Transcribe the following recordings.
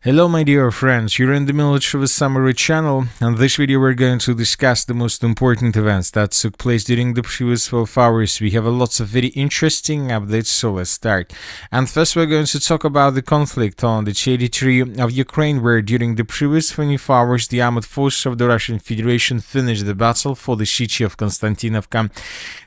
Hello my dear friends, you're in the Military Summary channel, and this video we're going to discuss the most important events that took place during the previous 12 hours. We have lots of very interesting updates, so let's start. And first we're going to talk about the conflict on the territory of Ukraine, where during the previous 24 hours the armed forces of the Russian Federation finished the battle for the city of Kostiantynivka.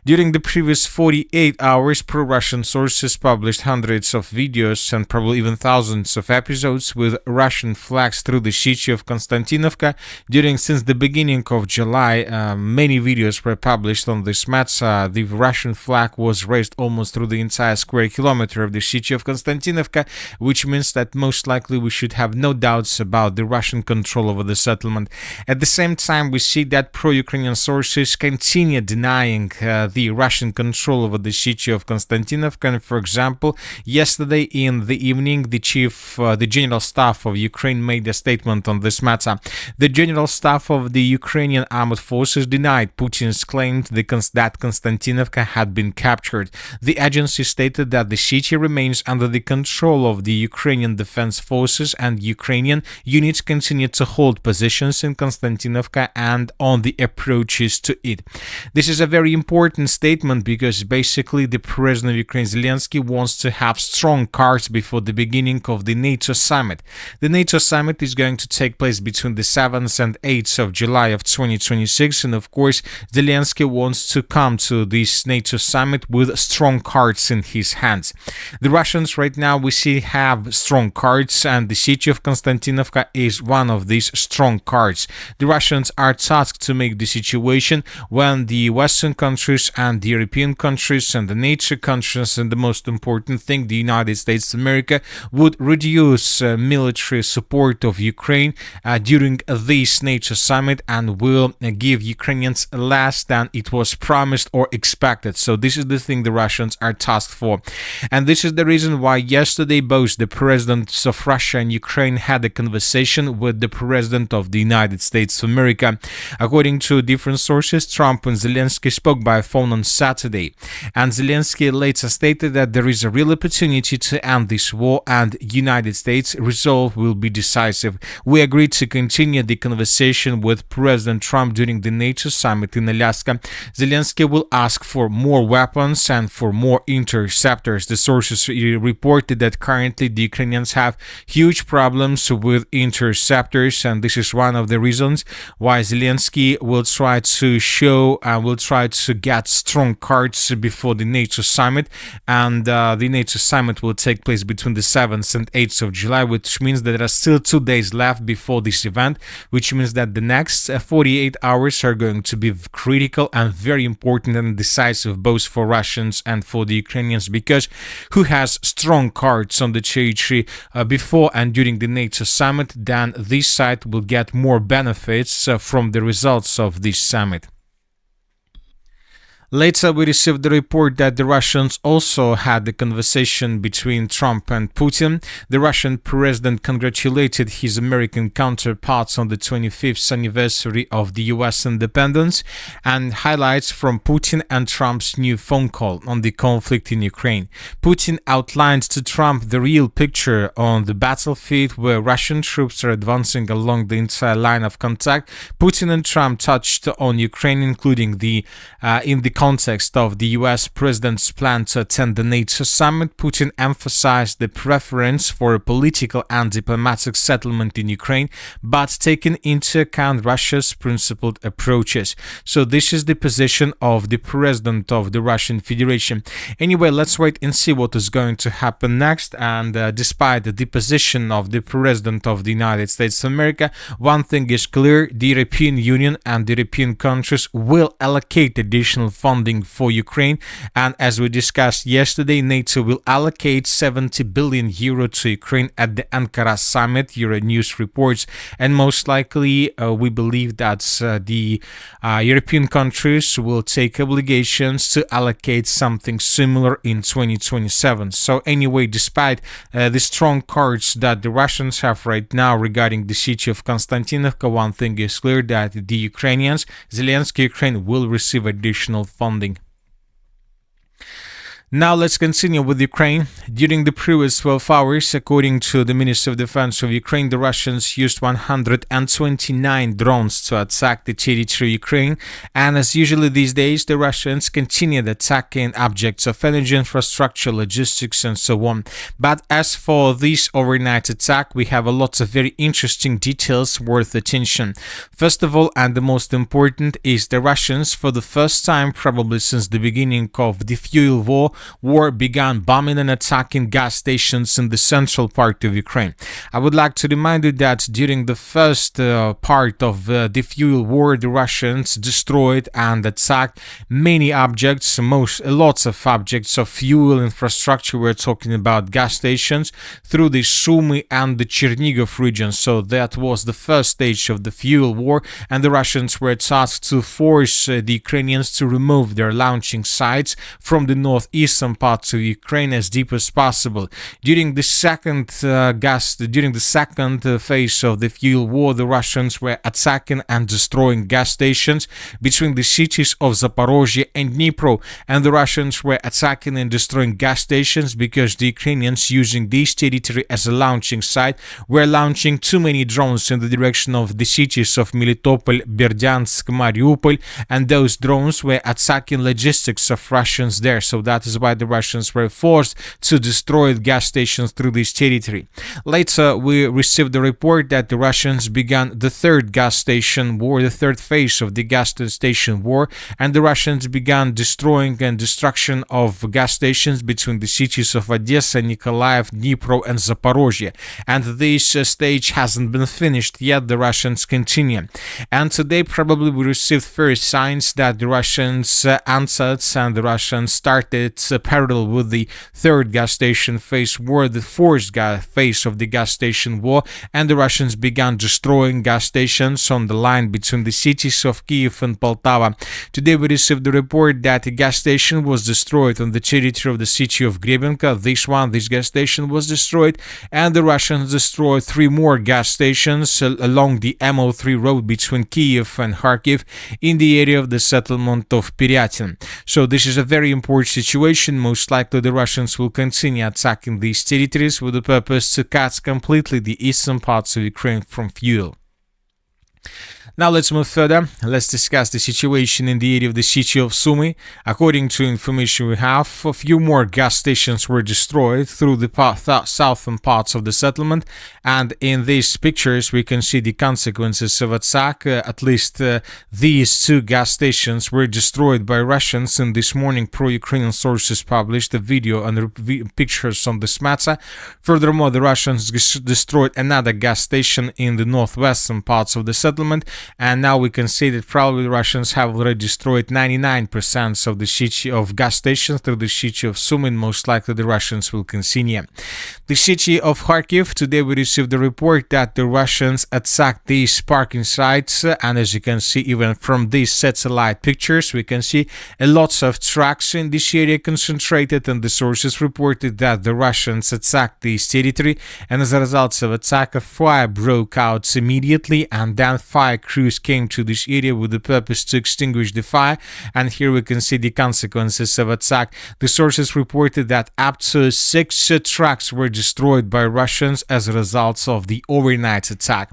During the previous 48 hours, pro-Russian sources published hundreds of videos and probably even thousands of episodes with Russian flags through the city of Kostiantynivka. Since the beginning of July, many videos were published on this match. The Russian flag was raised almost through the entire square kilometer of the city of Kostiantynivka, which means that most likely we should have no doubts about the Russian control over the settlement. At the same time, we see that pro-Ukrainian sources continue denying the Russian control over the city of Kostiantynivka. And for example, yesterday in the evening, the General Staff of Ukraine made a statement on this matter. The General Staff of the Ukrainian Armed Forces denied Putin's claim that Kostiantynivka had been captured. The agency stated that the city remains under the control of the Ukrainian Defense Forces, and Ukrainian units continue to hold positions in Kostiantynivka and on the approaches to it. This is a very important statement because basically the President of Ukraine, Zelensky, wants to have strong cards before the beginning of the NATO summit. The NATO summit is going to take place between the 7th and 8th of July of 2026, and of course Zelensky wants to come to this NATO summit with strong cards in his hands. The Russians right now we see have strong cards, and the city of Kostiantynivka is one of these strong cards. The Russians are tasked to make the situation when the Western countries and the European countries and the NATO countries, and the most important thing, the United States of America, would reduce military support of Ukraine during this NATO summit and will give Ukrainians less than it was promised or expected. So this is the thing the Russians are tasked for. And this is the reason why yesterday both the presidents of Russia and Ukraine had a conversation with the president of the United States of America. According to different sources, Trump and Zelensky spoke by phone on Saturday, and Zelensky later stated that there is a real opportunity to end this war and United States resolve will be decisive. We agreed to continue the conversation with President Trump during the NATO summit in Alaska. Zelensky will ask for more weapons and for more interceptors. The sources reported that currently the Ukrainians have huge problems with interceptors, and this is one of the reasons why Zelensky will try to get strong cards before the NATO summit. And the NATO summit will take place between the 7th and 8th of July, which means that there are still 2 days left before this event, which means that the next 48 hours are going to be critical and very important and decisive both for Russians and for the Ukrainians, because who has strong cards on the territory before and during the NATO summit, then this side will get more benefits from the results of this summit. Later, we received the report that the Russians also had a conversation between Trump and Putin. The Russian president congratulated his American counterparts on the 25th anniversary of the US independence, and highlights from Putin and Trump's new phone call on the conflict in Ukraine. Putin outlined to Trump the real picture on the battlefield, where Russian troops are advancing along the entire line of contact. Putin and Trump touched on Ukraine, including in the context of the US president's plan to attend the NATO summit. Putin emphasized the preference for a political and diplomatic settlement in Ukraine, but taking into account Russia's principled approaches. So this is the position of the president of the Russian Federation. Anyway, let's wait and see what is going to happen next. And despite the position of the president of the United States of America, one thing is clear: the European Union and the European countries will allocate additional funds for Ukraine, and as we discussed yesterday, NATO will allocate 70 billion euro to Ukraine at the Ankara summit, Euronews reports, and most likely we believe that the European countries will take obligations to allocate something similar in 2027. So anyway, despite the strong cards that the Russians have right now regarding the city of Kostiantynivka, one thing is clear: that the Ukrainians, Zelensky Ukraine, will receive additional funding. Now let's continue with Ukraine. During the previous 12 hours, according to the Ministry of Defense of Ukraine, the Russians used 129 drones to attack the territory of Ukraine. And as usually these days, the Russians continued attacking objects of energy, infrastructure, logistics, and so on. But as for this overnight attack, we have a lot of very interesting details worth attention. First of all, and the most important, is the Russians, for the first time probably since the beginning of the fuel war, began bombing and attacking gas stations in the central part of Ukraine. I would like to remind you that during the first part of the fuel war, the Russians destroyed and attacked many objects, lots of objects of fuel infrastructure. We're talking about gas stations through the Sumy and the Chernihiv region. So that was the first stage of the fuel war, and the Russians were tasked to force the Ukrainians to remove their launching sites from the northeastern parts of Ukraine as deep as possible. During the second phase of the fuel war, the Russians were attacking and destroying gas stations between the cities of Zaporizhzhia and Dnipro, and the Russians were attacking and destroying gas stations because the Ukrainians, using this territory as a launching site, were launching too many drones in the direction of the cities of Melitopol, Berdyansk, Mariupol, and those drones were attacking logistics of Russians there. So that is why the Russians were forced to destroy gas stations through this territory. Later, we received the report that the Russians began the third gas station war, the third phase of the gas station war, and the Russians began destroying and destruction of gas stations between the cities of Odesa-Mykolaiv, Dnipro, and Zaporizhzhia. And this stage hasn't been finished yet. The Russians continue. And today, probably we received first signs that the Russians answered and the Russians started parallel with the third gas station phase war, the fourth phase of the gas station war, and the Russians began destroying gas stations on the line between the cities of Kyiv and Poltava. Today we received the report that a gas station was destroyed on the territory of the city of Hrianka. This gas station was destroyed, and the Russians destroyed 3 more gas stations along the MO3 road between Kyiv and Kharkiv in the area of the settlement of Pyriatyn. So this is a very important situation. Most likely the Russians will continue attacking these territories with the purpose to cut completely the eastern parts of Ukraine from fuel. Now let's move further. Let's discuss the situation in the area of the city of Sumy. According to information we have, a few more gas stations were destroyed through the southern parts of the settlement, and in these pictures we can see the consequences of attack. At least these 2 gas stations were destroyed by Russians, and this morning pro-Ukrainian sources published a video and pictures on this matter. Furthermore, the Russians destroyed another gas station in the northwestern parts of the settlement, and now we can see that probably the Russians have already destroyed 99% of the city of gas stations through the city of Sumy, and most likely the Russians will continue. The city of Kharkiv, today we received the report that the Russians attacked these parking sites, and as you can see even from these satellite pictures, we can see a lots of trucks in this area concentrated, and the sources reported that the Russians attacked this territory, and as a result of attack, a fire broke out immediately, and then fire crews came to this area with the purpose to extinguish the fire, and here we can see the consequences of attack. The sources reported that up to 6 trucks were destroyed by Russians as a result of the overnight attack.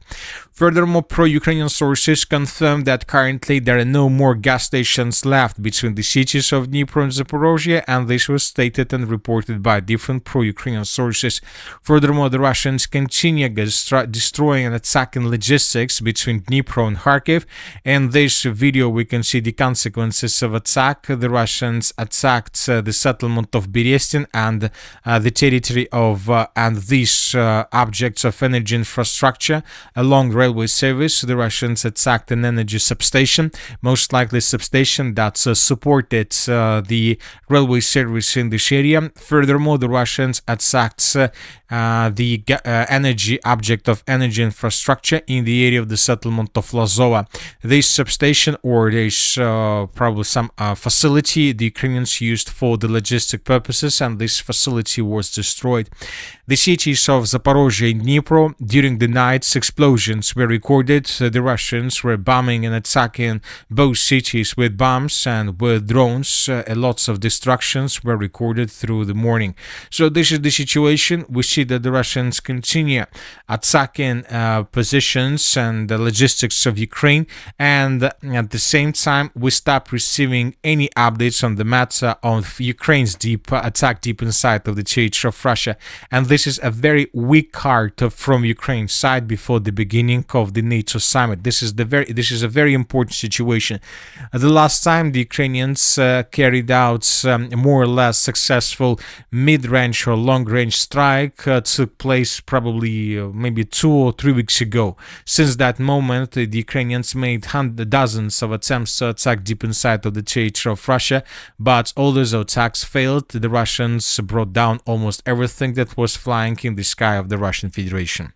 Furthermore, pro-Ukrainian sources confirmed that currently there are no more gas stations left between the cities of Dnipro and Zaporizhzhia, and this was stated and reported by different pro-Ukrainian sources. Furthermore, the Russians continue destroying and attacking logistics between Dnipro and Kharkiv. In this video, we can see the consequences of attack. The Russians attacked the settlement of Pyriatyn and the territory of and these objects of energy infrastructure along railway service. The Russians attacked an energy substation, most likely substation that supported the railway service in this area. Furthermore, the Russians attacked the energy object of energy infrastructure in the area of the settlement settlement of Lozova. This substation, or this probably some facility, the Ukrainians used for the logistic purposes, and this facility was destroyed. The cities of Zaporizhzhia-Dnipro, during the night, explosions were recorded. The Russians were bombing and attacking both cities with bombs and with drones. Lots of destructions were recorded through the morning. So this is the situation. We see that the Russians continue attacking positions and the logistics of Ukraine, and at the same time we stop receiving any updates on the matter of Ukraine's deep attack deep inside of the territory of Russia. And this is a very weak card from Ukraine's side before the beginning of the NATO summit. This is a very important situation. The last time the Ukrainians carried out more or less successful mid-range or long-range strike took place probably maybe 2 or 3 weeks ago. Since that moment, the Ukrainians made dozens of attempts to attack deep inside of the territory of Russia, but all those attacks failed. The Russians brought down almost everything that was flying in the sky of the Russian Federation.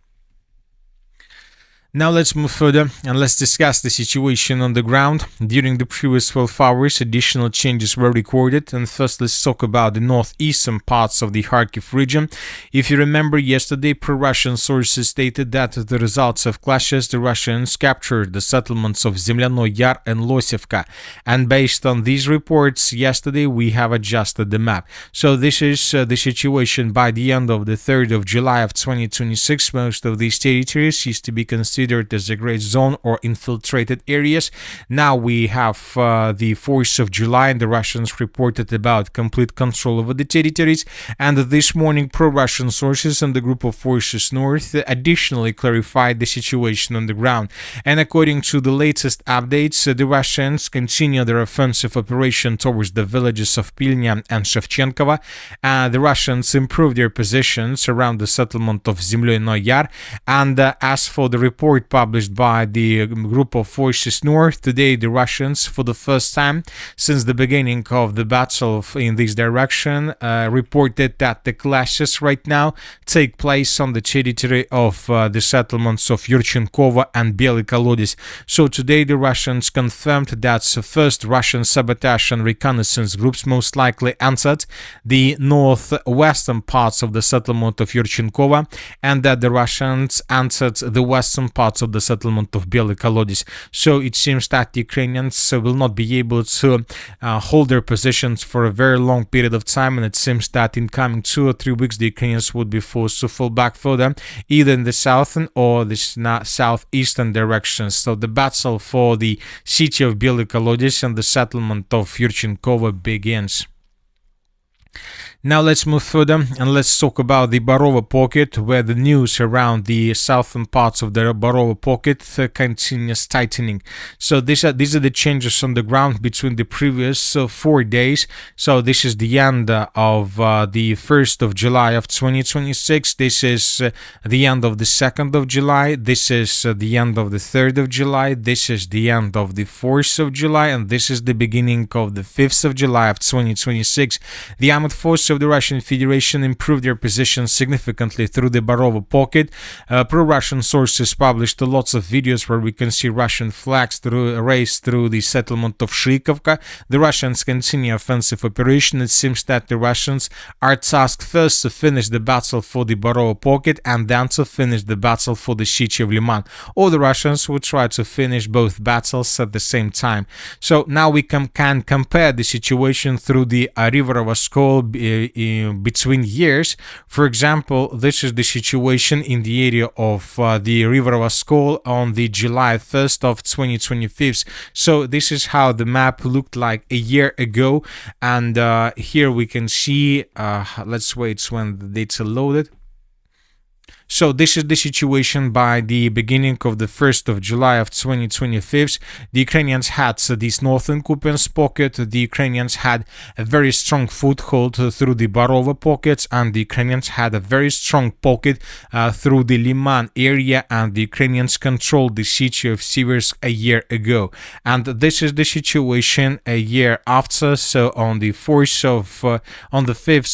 Now let's move further and let's discuss the situation on the ground. During the previous 12 hours, additional changes were recorded, and first let's talk about the northeastern parts of the Kharkiv region. If you remember, yesterday pro-Russian sources stated that as the results of clashes, the Russians captured the settlements of Zemlyanoy and Losivka, and based on these reports yesterday we have adjusted the map. So this is the situation by the end of the 3rd of July of 2026. Most of these territories used to be considered as a gray zone or infiltrated areas. Now we have the 4th of July, and the Russians reported about complete control over the territories. And this morning, pro-Russian sources and the group of forces north additionally clarified the situation on the ground. And according to the latest updates, the Russians continue their offensive operation towards the villages of Pylna and Shvchivka. The Russians improved their positions around the settlement of Zemlyanoy. And as for the report published by the group of forces north, today the Russians, for the first time since the beginning of the battle in this direction, reported that the clashes right now take place on the territory of the settlements of Yurchenkove and Belyi Kolodiaz. So today the Russians confirmed that first Russian sabotage and reconnaissance groups most likely entered the northwestern parts of the settlement of Yurchenkove, and that the Russians entered the western parts of the settlement of Belyi Kolodiaz. So it seems that the Ukrainians will not be able to hold their positions for a very long period of time, and it seems that in coming 2 or 3 weeks the Ukrainians would be forced to fall back further, either in the southern or the southeastern directions. So the battle for the city of Belyi Kolodiaz and the settlement of Yurchenkove begins. Now let's move further and let's talk about the Barove pocket, where the news around the southern parts of the Barove pocket continues tightening. So these are the changes on the ground between the previous 4 days. So this is the end of the 1st of July of 2026. This is the end of the 2nd of July. This is the end of the 3rd of July. This is the end of the 4th of July, and this is the beginning of the 5th of July of 2026. The armed forces of the Russian Federation improved their position significantly through the Barove pocket. Pro-Russian sources published lots of videos where we can see Russian flags raised through the settlement of Shyikivka. The Russians continue offensive operation. It seems that the Russians are tasked first to finish the battle for the Barove pocket and then to finish the battle for the city of Lyman. Or the Russians will try to finish both battles at the same time. So now we can compare the situation through the river of Oskol between years. For example, this is the situation in the area of the river of Oskol on the July 1st of 2025. So this is how the map looked like a year ago, and here we can see, let's wait when the data loaded. So this is the situation by the beginning of the 1st of July of 2025. The Ukrainians had this northern Kupiansk pocket. The Ukrainians had a very strong foothold through the Barove pockets, and the Ukrainians had a very strong pocket through the Lyman area, and the Ukrainians controlled the city of Siversk a year ago. And this is the situation a year after. So on the 5th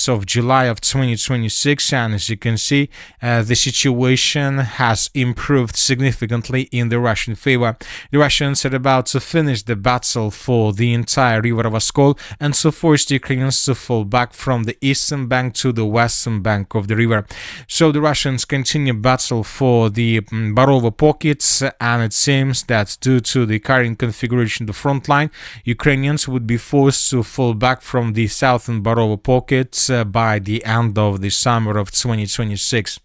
of July of 2026, and as you can see, the situation has improved significantly in the Russian favor. The Russians are about to finish the battle for the entire river of Oskol and to force the Ukrainians to fall back from the eastern bank to the western bank of the river. So the Russians continue battle for the Barove pockets, and it seems that due to the current configuration of the front line, Ukrainians would be forced to fall back from the southern Barove pockets by the end of the summer of 2026.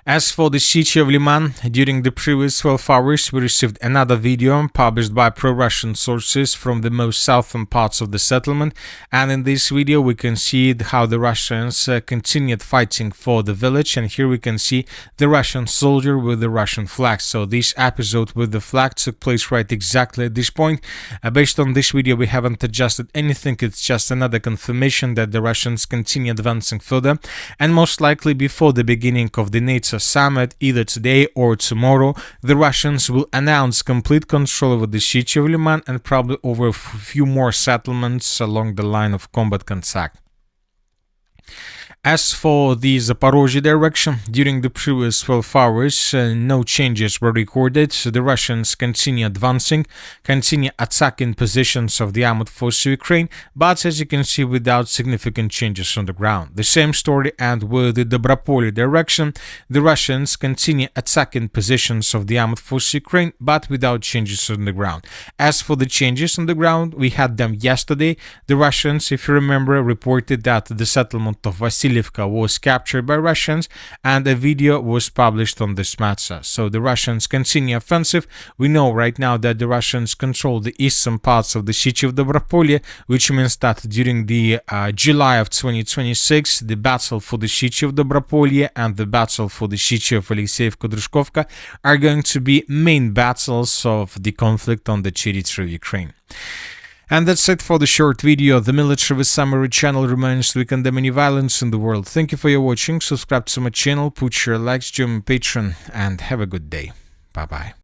As for the city of Lyman, during the previous 12 hours we received another video published by pro-Russian sources from the most southern parts of the settlement, and in this video we can see how the Russians continued fighting for the village, and here we can see the Russian soldier with the Russian flag. So this episode with the flag took place right exactly at this point. Based on this video we haven't adjusted anything, it's just another confirmation that the Russians continue advancing further, and most likely before the beginning of the NATO summit, either today or tomorrow, the Russians will announce complete control over the city of Lyman and probably over a few more settlements along the line of combat contact. As for the Zaporizhzhia direction, during the previous 12 hours, no changes were recorded. So the Russians continue advancing, continue attacking positions of the armed forces of Ukraine, but as you can see, without significant changes on the ground. The same story and with the Dobropillia direction, the Russians continue attacking positions of the armed forces of Ukraine, but without changes on the ground. As for the changes on the ground, we had them yesterday. The Russians, if you remember, reported that the settlement of Shyikivka was captured by Russians, and a video was published on this matter. So the Russians continue offensive. We know right now that the Russians control the eastern parts of the city of Dobropillia, which means that during the July of 2026, the battle for the city of Dobropillia and the battle for the city of Alexievka-Drushkovka are going to be main battles of the conflict on the territory of Ukraine. And that's it for the short video. The military with summary channel remains to condemn any violence in the world. Thank you for your watching. Subscribe to my channel, put your likes, join my Patreon, and have a good day. Bye bye.